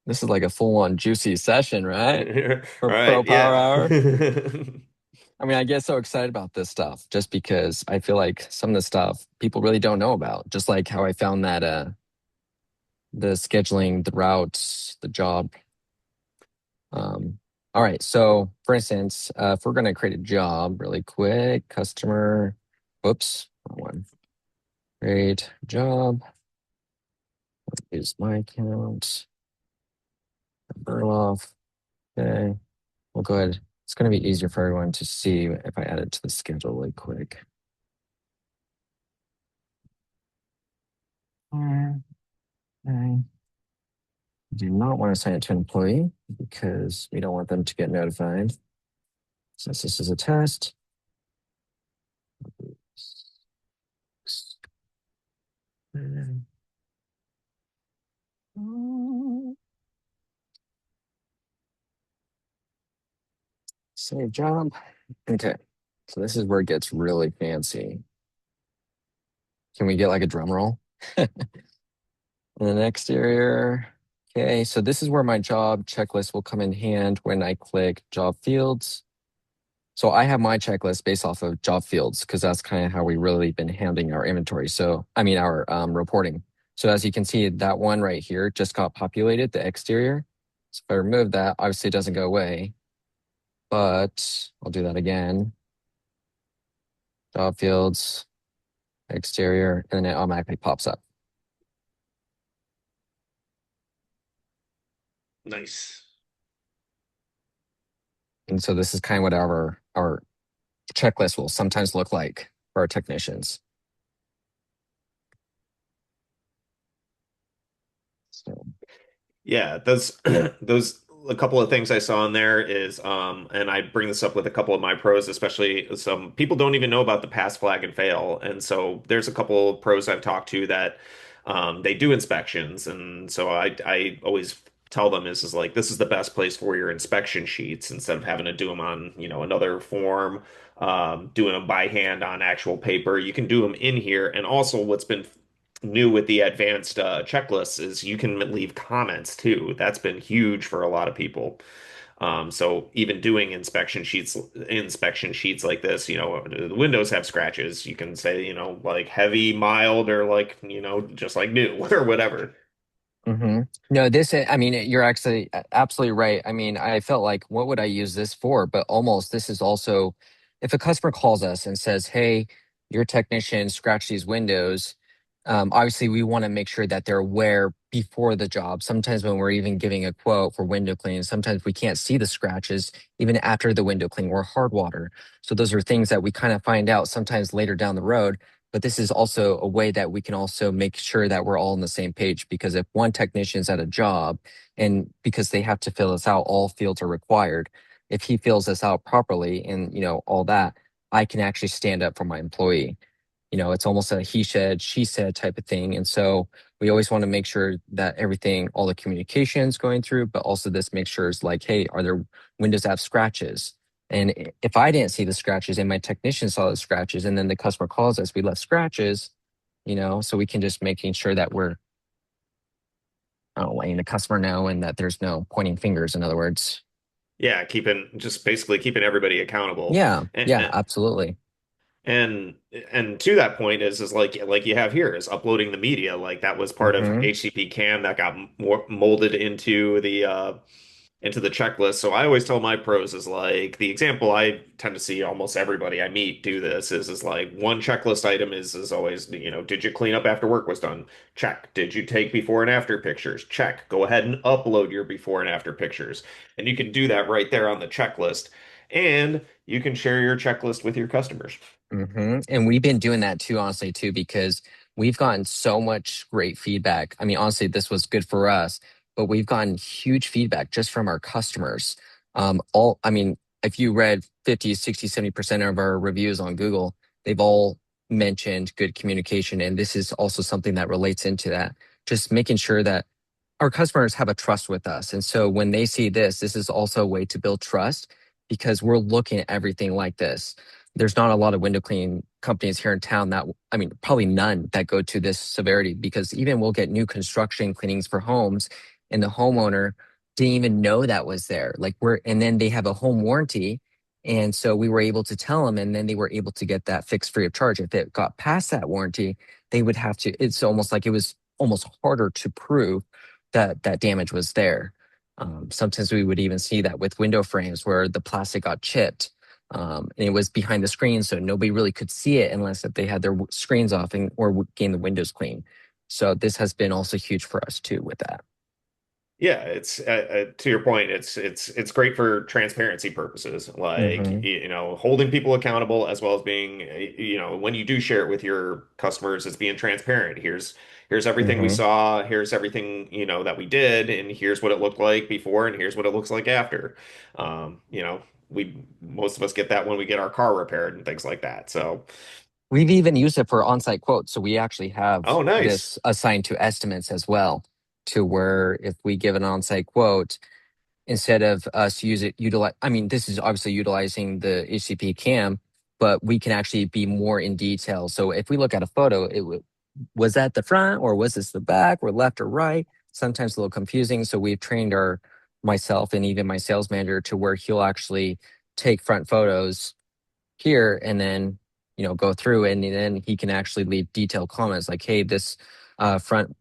This is like a full on juicy session, All right? For Pro right, Power yeah. Hour. I mean, I get so excited about this stuff just because I feel like some of the stuff people really don't know about. Just like how I found that the scheduling, the routes, the job. All right. So for instance, if we're gonna create a job really quick, customer, whoops, wrong one. Create job. Use my account. Burn off. Okay. We'll go ahead. It's gonna be easier for everyone to see if I add it to the schedule really quick. Okay. Do not want to assign it to an employee because we don't want them to get notified. Since this is a test. Save job. Okay. So this is where it gets really fancy. Can we get like a drum roll? And then exterior. Okay, so this is where my job checklist will come in hand when I click job fields. So I have my checklist based off of job fields because that's kind of how we really been handling our inventory. So I mean our reporting. So as you can see, that one right here just got populated, the exterior. So if I remove that, obviously it doesn't go away, but I'll do that again. Job fields, exterior, and then it automatically pops up. Nice. And so this is kind of what our checklist will sometimes look like for our technicians. So, Yeah, those those a couple of things I saw in there is and I bring this up with a couple of my pros, especially some people don't even know about the pass flag and fail. And so there's a couple of pros I've talked to that they do inspections, and so I always tell them is like this is the best place for your inspection sheets instead of having to do them on, another form, doing them by hand on actual paper. You can do them in here. And also what's been new with the advanced checklists is you can leave comments too. That's been huge for a lot of people. So even doing inspection sheets like this, the windows have scratches. You can say, like heavy, mild, or like, just like new or whatever. hmm No, this, I mean, you're actually absolutely right. I mean, I felt like, what would I use this for? But almost, this is also, if a customer calls us and says, hey, your technician scratched these windows, obviously we want to make sure that they're aware before the job. Sometimes when we're even giving a quote for window cleaning, sometimes we can't see the scratches even after the window clean or hard water. So those are things that we kind of find out sometimes later down the road. But this is also a way that we can also make sure that we're all on the same page, because if one technician's at a job and because they have to fill this out, all fields are required. If he fills this out properly and all that, I can actually stand up for my employee. It's almost a he said, she said type of thing. And so we always want to make sure that everything, all the communications going through, but also this makes sure is like, hey, are there windows that have scratches? And if I didn't see the scratches and my technician saw the scratches and then the customer calls us, we left scratches, so we can just making sure that we're, I don't know, letting the customer know and that there's no pointing fingers, in other words. Yeah, just basically keeping everybody accountable. Yeah, And, yeah, absolutely. and and to that point is like you have here is uploading the media. Like that was part of hmm HCP CAM that got more molded into the checklist. So I always tell my pros is like the example I tend to see almost everybody I meet do this is like one checklist item is always, did you clean up after work was done? Check. Did you take before and after pictures? Check. Go ahead and upload your before and after pictures. And you can do that right there on the checklist. And you can share your checklist with your customers. And we've been doing that too, honestly, too, because we've gotten so much great feedback. I mean, honestly, this was good for us, but we've gotten huge feedback just from our customers. I mean, if you read 50, 60, 70% of our reviews on Google, they've all mentioned good communication. And this is also something that relates into that. Just making sure that our customers have a trust with us. And so when they see this, this is also a way to build trust because we're looking at everything like this. There's not a lot of window cleaning companies here in town that, I mean, probably none that go to this severity, because even we'll get new construction cleanings for homes and the homeowner didn't even know that was there. And then they have a home warranty. And so we were able to tell them, and then they were able to get that fixed free of charge. If it got past that warranty, they would have to, it's almost like it was almost harder to prove that damage was there. Sometimes we would even see that with window frames where the plastic got chipped, and it was behind the screen, so nobody really could see it unless if they had their screens off or getting the windows clean. So this has been also huge for us too with that. Yeah, it's to your point, it's great for transparency purposes, like hmm holding people accountable as well as being, when you do share it with your customers, it's being transparent. Here's everything we hmm saw, here's everything, that we did, and here's what it looked like before, and here's what it looks like after. We most of us get that when we get our car repaired and things like that. So, We've even used it for on-site quotes. So we actually have oh, nice. this assigned to estimates as well, to where if we give an on-site quote, instead of us utilize, I mean, this is obviously utilizing the HCP cam, but we can actually be more in detail. So if we look at a photo, was that the front or was this the back or left or right? Sometimes a little confusing. So we've trained myself and even my sales manager to where he'll actually take front photos here and then go through, and then he can actually leave detailed comments like, hey, this front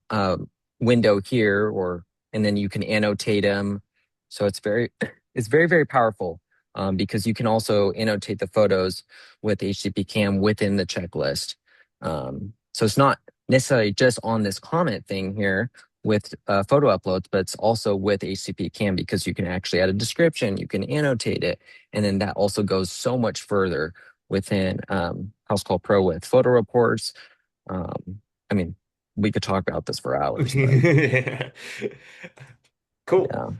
window here, or and then you can annotate them. So it's very it's very very powerful, because you can also annotate the photos with HTTP Cam within the checklist. So it's not necessarily just on this comment thing here with photo uploads, but it's also with HTTP Cam because you can actually add a description, you can annotate it, and then that also goes so much further within House Call Pro with photo reports. I mean, we could talk about this for hours, but Cool. yeah.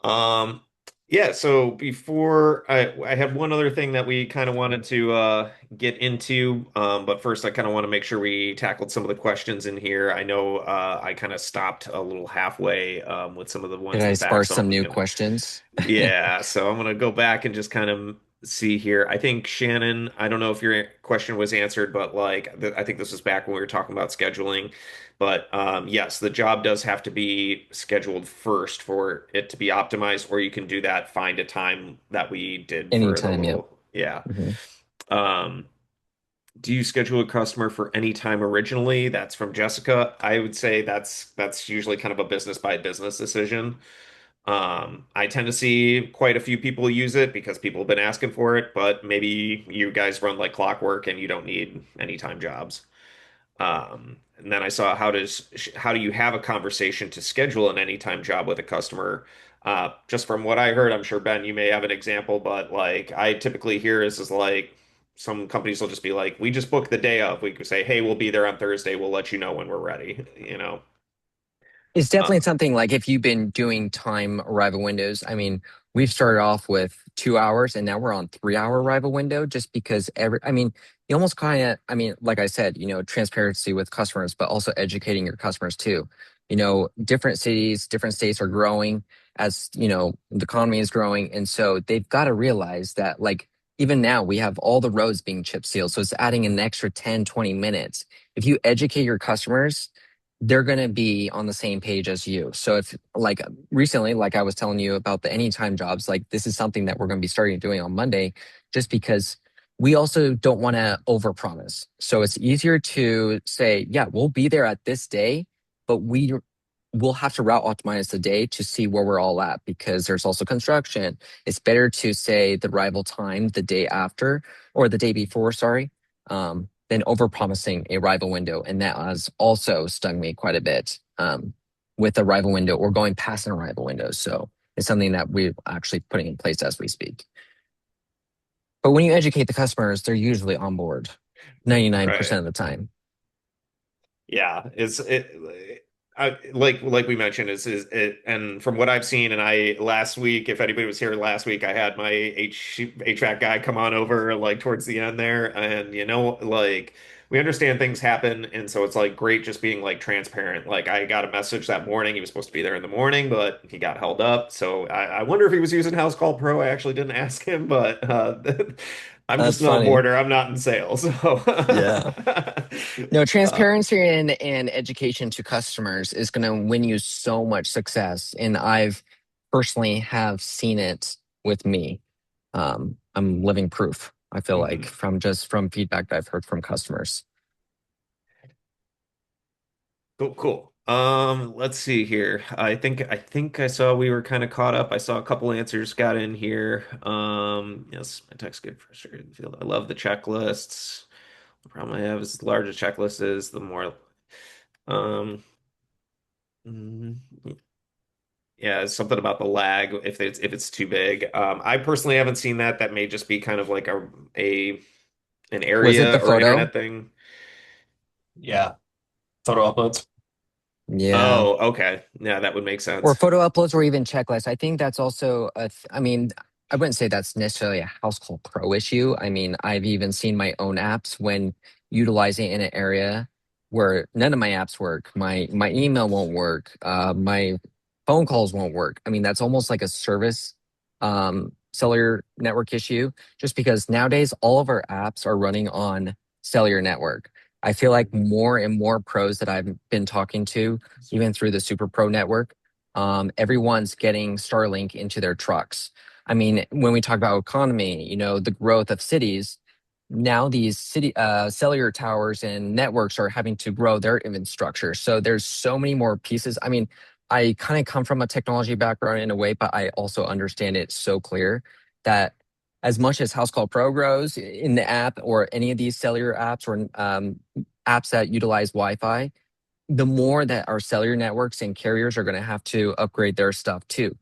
Um, yeah, so before I have one other thing that we kind of wanted to get into, but first I kind of want to make sure we tackled some of the questions in here. I know I kind of stopped a little halfway with some of the Did ones in I the back, sparse so some I'm new gonna questions? yeah, so I'm gonna go back and just kind of see here. I think Shannon, I don't know if your question was answered, but like I think this was back when we were talking about scheduling. But yes, the job does have to be scheduled first for it to be optimized, or you can do that, find a time that we did for the Anytime, yep. little, yeah. Mhm. Um, do you schedule a customer for any time originally? That's from Jessica. I would say that's usually kind of a business by business decision. I tend to see quite a few people use it because people have been asking for it, but maybe you guys run like clockwork and you don't need anytime jobs. And then I saw how do you have a conversation to schedule an anytime job with a customer? Just from what I heard, I'm sure Ben, you may have an example, but like I typically hear is like some companies will just be like, we just book the day of. We could say, hey, we'll be there on Thursday. We'll let you know when we're ready, you know. It's Uh, definitely something like if you've been doing time arrival windows. I mean, we've started off with 2 hours and now we're on 3 hour arrival window just because I mean, you almost kind of, I mean, like I said, transparency with customers, but also educating your customers too. Different cities, different states are growing as, the economy is growing. And so they've got to realize that like, even now we have all the roads being chip sealed. So it's adding an extra 10, 20 minutes. If you educate your customers, they're going to be on the same page as you. So if like recently, like I was telling you about the anytime jobs, like this is something that we're going to be starting doing on Monday, just because we also don't want to overpromise. So it's easier to say, yeah, we'll be there at this day, but we'll have to route optimize the day to see where we're all at because there's also construction. It's better to say the arrival time the day after or the day before, sorry. Than overpromising a rival window. And that has also stung me quite a bit with a rival window or going past an arrival window. So it's something that we're actually putting in place as we speak. But when you educate the customers, they're usually on board right. 99% of the time. Yeah, like we mentioned is it, and from what I've seen, and I last week, if anybody was here last week, I had my HVAC guy come on over like towards the end there, and like we understand things happen, and so it's like great just being like transparent. Like I got a message that morning, he was supposed to be there in the morning, but he got held up. So I wonder if he was using House Call Pro. I actually didn't ask him, but I'm just That's an funny. onboarder. I'm not in sales, so. Yeah. No, Uh, transparency and education to customers is going to win you so much success. And I've personally have seen it with me. I'm living proof, I feel like, mhm. from feedback that I've heard from customers. Cool, cool. Let's see here. I think I saw we were kind of caught up. I saw a couple answers got in here. Yes, my text get frustrated in the field. I love the checklists. The problem I have is the larger checklist is, the more um mm, yeah, it's something about the lag if it's too big. I personally haven't seen that. That may just be kind of like a an Was it area the or photo? internet thing. Yeah, photo uploads. Yeah. Oh, okay. Yeah, that would make Or sense. photo uploads or even checklists. I think that's also I mean, I wouldn't say that's necessarily a household pro issue. I mean, I've even seen my own apps when utilizing in an area where none of my apps work. My email won't work. My phone calls won't work. I mean, that's almost like a service cellular network issue, just because nowadays all of our apps are running on cellular network. I feel like more and more pros that I've been talking to even through the Super Pro network. Everyone's getting Starlink into their trucks. I mean, when we talk about economy, the growth of cities, now these city cellular towers and networks are having to grow their infrastructure. So there's so many more pieces. I mean, I kind of come from a technology background in a way, but I also understand it so clear that as much as House Call Pro grows in the app or any of these cellular apps or apps that utilize Wi-Fi, the more that our cellular networks and carriers are going to have to upgrade their stuff too.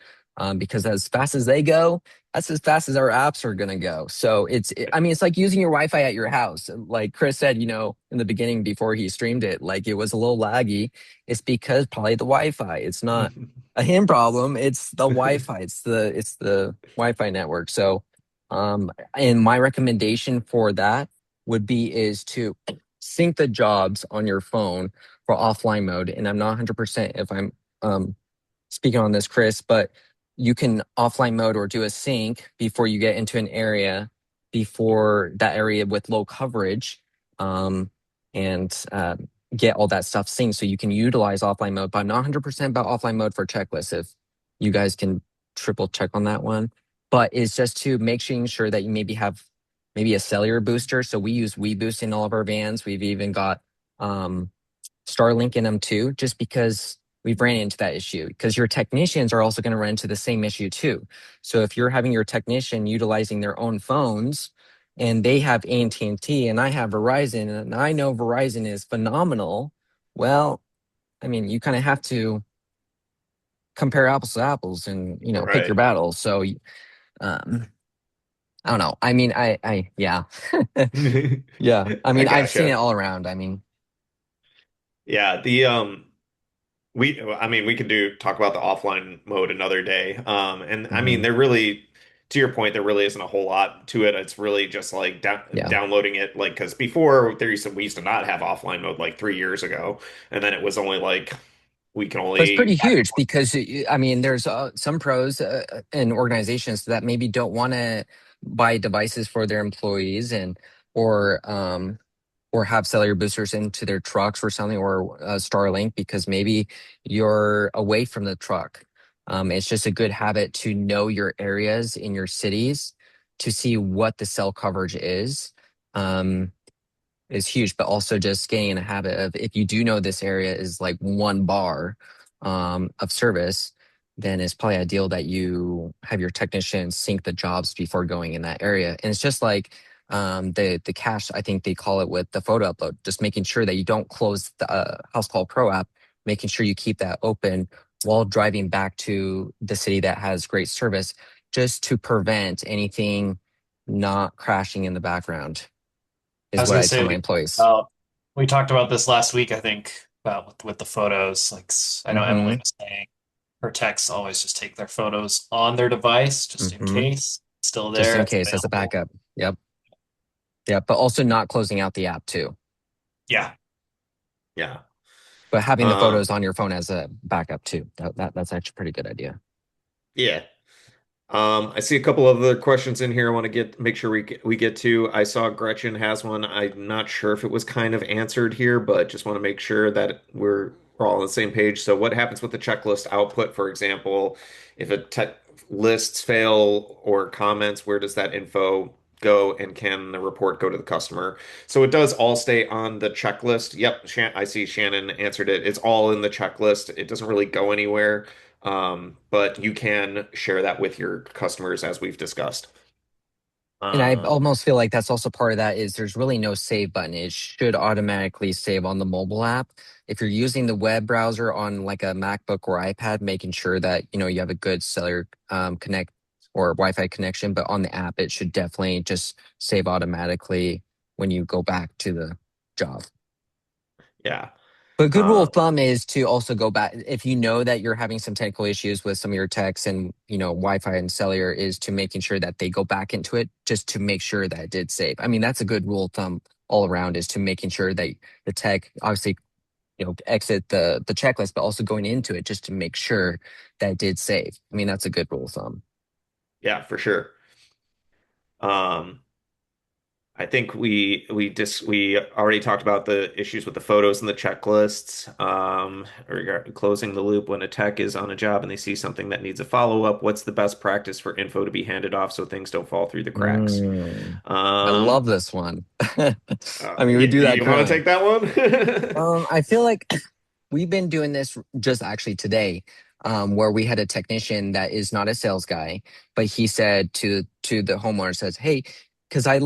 Because as fast as they go, that's as fast as our apps are going to go. So I mean, it's like using your Wi-Fi at your house. Like Chris said, in the beginning before he streamed it, like it was a little laggy. It's because probably the Wi-Fi. It's not a him problem. It's the Wi-Fi. It's the Wi-Fi network. So, and my recommendation for that would be is to sync the jobs on your phone for offline mode. And I'm not 100% if I'm um, speaking on this, Chris, but you can offline mode or do a sync before you get into an area, before that area with low coverage, um, and get all that stuff synced so you can utilize offline mode. But I'm not 100% about offline mode for checklists. If you guys can triple check on that one. But it's just to making sure that you maybe have maybe a cellular booster. So we use WeBoost in all of our vans. We've even got um, Starlink in them too, just because we've ran into that issue. Because your technicians are also going to run into the same issue too. So if you're having your technician utilizing their own phones and they have AT&T and I have Verizon and I know Verizon is phenomenal, well, I mean, you kind of have to compare apples to apples and pick your Right. battles. So um, I don't know. I mean, yeah, yeah. I I mean, I've seen it gotcha. all around. I mean, Yeah, I mean, we could do talk about the offline mode another day. And I mean, mhm, there really, to your point, there really isn't a whole lot to it. It's really just like yeah. downloading it, like because before we used to not have offline mode like 3 years ago, and then it was only like we can But it's pretty only huge because I mean, there's some pros and organizations that maybe don't want to buy devices for their employees and or um, or have cellular boosters into their trucks or something or Starlink because maybe you're away from the truck. It's just a good habit to know your areas in your cities to see what the cell coverage um, is huge, but also just getting in a habit of if you do know this area is like one bar of service, then it's probably ideal that you have your technicians sync the jobs before going in that area. And it's just like the cache, I think they call it with the photo upload, just making sure that you don't close the House Call Pro app, making sure you keep that open while driving back to the city that has great service, just to prevent anything not crashing in the background I is was what gonna I tell my say, employees. we talked about this last week, I think, about with the photos. Like, I know Emily Hmm. was saying her techs always just take their photos on their device just in Hmm. case. It's still Just there, in it's case as a available. backup. Yep. Yep. But also not closing out the app too. Yeah. yeah. But having the Um, photos on your phone as a backup too. That's actually a pretty good idea. yeah. I see a couple of other questions in here I want to make sure we get to. I saw Gretchen has one. I'm not sure if it was kind of answered here, but just want to make sure that we're all on the same page. So what happens with the checklist output, for example, if a tech lists fail or comments, where does that info go and can the report go to the customer? So it does all stay on the checklist. Yep, I see Shannon answered it. It's all in the checklist. It doesn't really go anywhere. But you can share that with your customers as we've discussed. And I Um, almost feel like that's also part of that is there's really no save button. It should automatically save on the mobile app. If you're using the web browser on like a MacBook or iPad, making sure that you have a good cellular connect or Wi-Fi connection, but on the app it should definitely just save automatically when you go back to the job. yeah. But good rule Um, of thumb is to also go back if you know that you're having some technical issues with some of your techs and Wi-Fi and cellular is to making sure that they go back into it just to make sure that it did save. I mean, that's a good rule of thumb all around is to making sure that the tech obviously exit the checklist, but also going into it just to make sure that it did save. I mean, that's a good rule of thumb. yeah, for sure. Um, I think we already talked about the issues with the photos and the checklists, regarding closing the loop when a tech is on a job and they see something that needs a follow-up. What's the best practice for info to be handed off so things don't fall through the cracks? Mm, I Um, love this one. I mean, we do that you want to currently. take that one? I feel like we've been doing this just actually today, where we had a technician that is not a sales guy, but he said to the homeowner says, "Hey, because I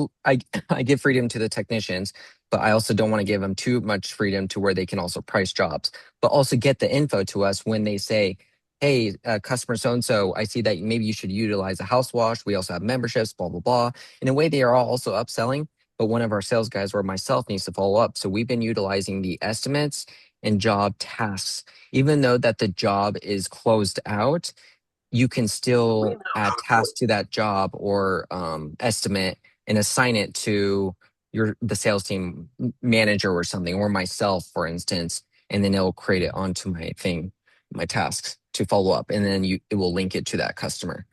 I give freedom to the technicians, but I also don't want to give them too much freedom to where they can also price jobs, but also get the info to us when they say." Hey, customer so and so, I see that maybe you should utilize a house wash. We also have memberships, blah, blah, blah. In a way, they are all also upselling, but one of our sales guys or myself needs to follow up. So we've been utilizing the estimates and job tasks. Even though that the job is closed out, you can still add tasks to that job or estimate and assign it to the sales team manager or something, or myself, for instance, and then it'll create it onto my thing, my tasks to follow up, and then it will link it to that customer.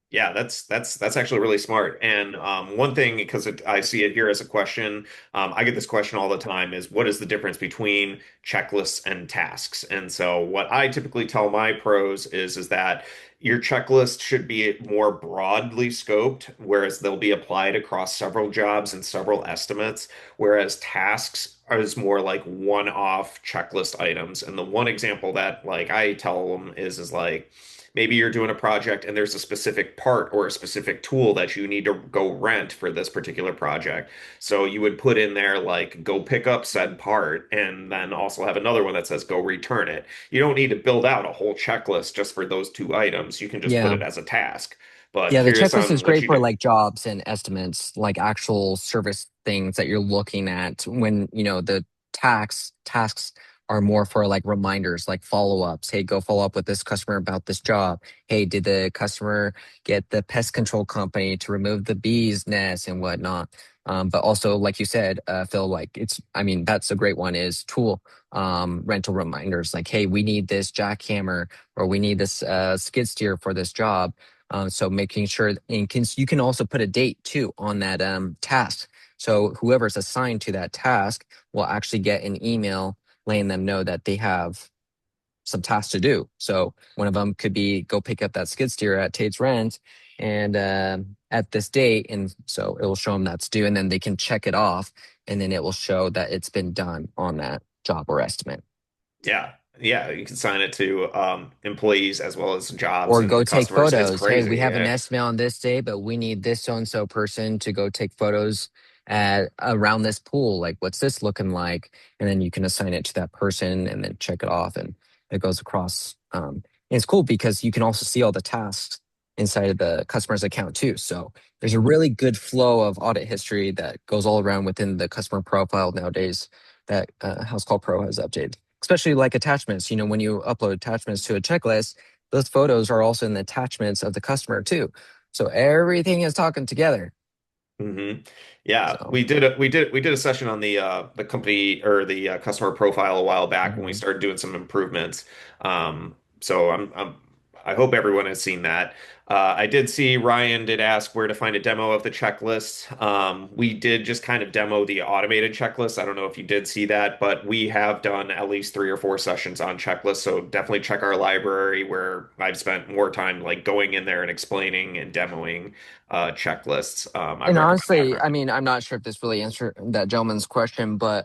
Yeah, that's actually really smart. And one thing, because I see it here as a question, I get this question all the time: is what is the difference between checklists and tasks? And so, what I typically tell my pros is that your checklist should be more broadly scoped, whereas they'll be applied across several jobs and several estimates, whereas tasks is more like one-off checklist items. And the one example that like I tell them is like maybe you're doing a project and there's a specific part or a specific tool that you need to go rent for this particular project. So you would put in there like go pick up said part and then also have another one that says go return it. You don't need to build out a whole checklist just for those two items. You can just put Yeah. it as a task. But Yeah, the curious checklist is on what great you for do. like jobs and estimates, like actual service things that you're looking at when, the tasks are more for like reminders, like follow-ups. Hey, go follow up with this customer about this job. Hey, did the customer get the pest control company to remove the bees nest and whatnot? But also, like you said, Phil, like I mean, that's a great one is tool rental reminders. Like, hey, we need this jackhammer or we need this skid steer for this job, so making sure, and you can also put a date too on that task. So whoever's assigned to that task will actually get an email letting them know that they have some tasks to do. So one of them could be go pick up that skid steer at Tate's Rent and at this date. And so it will show them that's due, and then they can check it off, and then it will show that it's been done on that job or estimate. Yeah. Yeah, you can sign it to employees as well as jobs Or go and take customers. It's photos. Hey, we crazy. have an Yeah. estimate on this day, but we need this so and so person to go take photos at around this pool. Like, what's this looking like? And then you can assign it to that person and then check it off, and it goes across. And it's cool because you can also see all the tasks inside of the customer's account too. So there's a really good flow of audit history that goes all around within the customer profile nowadays that House Call Pro has updated. Especially like attachments. When you upload attachments to a checklist, those photos are also in the attachments of the customer too. So everything is talking together. hmm Yeah, So we did a session on the company or the customer profile a while back when we mhm. started doing some improvements. So I hope everyone has seen that. I did see Ryan did ask where to find a demo of the checklist. We did just kind of demo the automated checklist. I don't know if you did see that, but we have done at least 3 or 4 sessions on checklists. So definitely check our library where I've spent more time like going in there and explaining and demoing checklists. I And I honestly, I recommend. mean, I'm not sure if this really answered that gentleman's question, but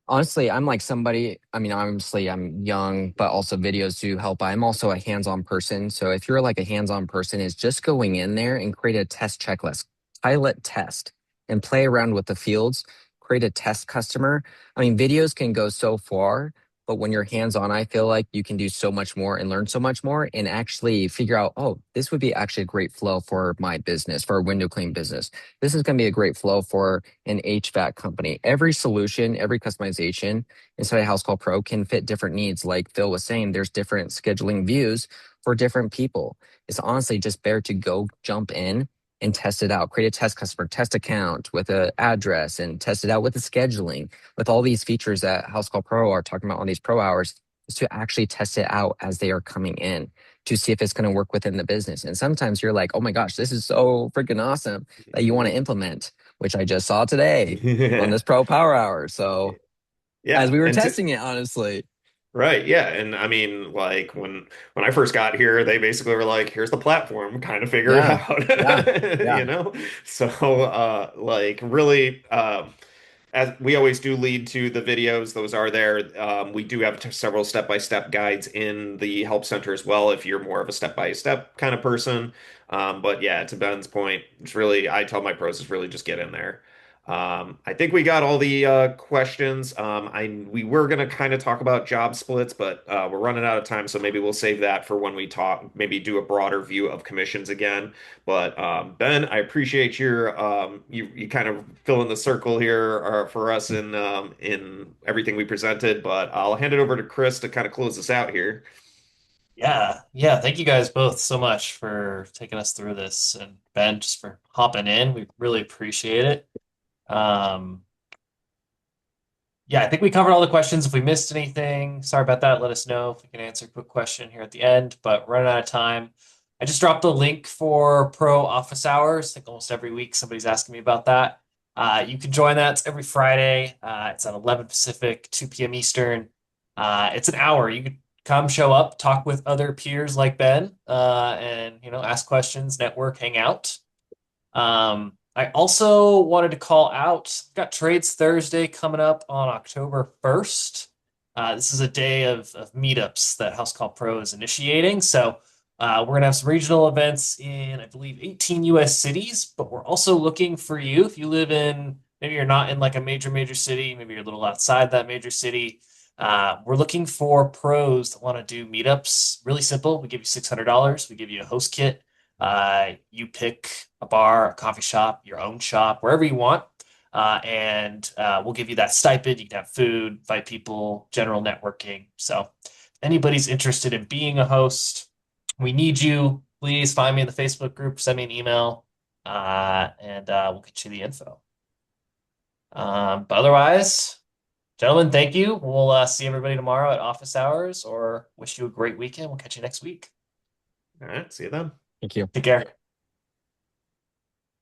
honestly, I'm like somebody, I mean, obviously I'm young, but also videos do help. I'm also a hands-on person. So if you're like a hands-on person, is just going in there and create a test checklist, pilot test, and play around with the fields, create a test customer. I mean, videos can go so far, but when you're hands-on, I feel like you can do so much more and learn so much more and actually figure out, oh, this would be actually a great flow for my business, for a window clean business. This is going to be a great flow for an HVAC company. Every solution, every customization inside a House Call Pro can fit different needs. Like Phil was saying, there's different scheduling views for different people. It's honestly just better to go jump in and test it out. Create a test customer, test account with an address, and test it out with the scheduling, with all these features that House Call Pro are talking about on these pro hours, is to actually test it out as they are coming in to see if it's going to work within the business. And sometimes you're like, oh my gosh, this is so freaking awesome that you want to implement, which I just saw today on this Pro Power Hour. So as Yeah, we were and to, testing it, honestly, right, yeah, and I mean, like when I first got here, they basically were like, "Here's the platform, kind of figure it yeah, yeah, out," yeah. you know. So, like, really, as we always do lead to the videos, those are there. We do have several step-by-step guides in the help center as well, if you're more of a step-by-step kind of person. But yeah, to Ben's point, it's really, I tell my pros is really just get in there. I think we got all the questions. We were gonna kind of talk about job splits, but we're running out of time, so maybe we'll save that for when we talk, maybe do a broader view of commissions again. But Ben, I appreciate your you kind of filling the circle here for us in everything we presented. But I'll hand it over to Chris to kind of close us out here. Yeah, yeah. Thank you guys both so much for taking us through this, and Ben, just for hopping in. We really appreciate it. Um, yeah, I think we covered all the questions. If we missed anything, sorry about that. Let us know if we can answer a quick question here at the end, but running out of time. I just dropped a link for Pro Office Hours. I think almost every week somebody's asking me about that. You can join that. It's every Friday. It's at 11 Pacific, 2 p.m. Eastern. It's an hour. You can come, show up, talk with other peers like Ben, and ask questions, network, hang out. I also wanted to call out, we've got Trades Thursday coming up on October 1st. This is a day of meetups that House Call Pro is initiating. So we're going to have some regional events in, I believe, 18 US cities, but we're also looking for you. If you live in, maybe you're not in like a major city, maybe you're a little outside that major city. We're looking for pros that want to do meetups. Really simple. We give you $600. We give you a host kit. You pick a bar, a coffee shop, your own shop, wherever you want. And we'll give you that stipend. You can have food, invite people, general networking. So if anybody's interested in being a host, we need you. Please find me in the Facebook group, send me an email, and we'll get you the info. But otherwise, gentlemen, thank you. We'll see everybody tomorrow at office hours or wish you a great weekend. We'll catch you next week. All right, see you then. Thank you. Take care.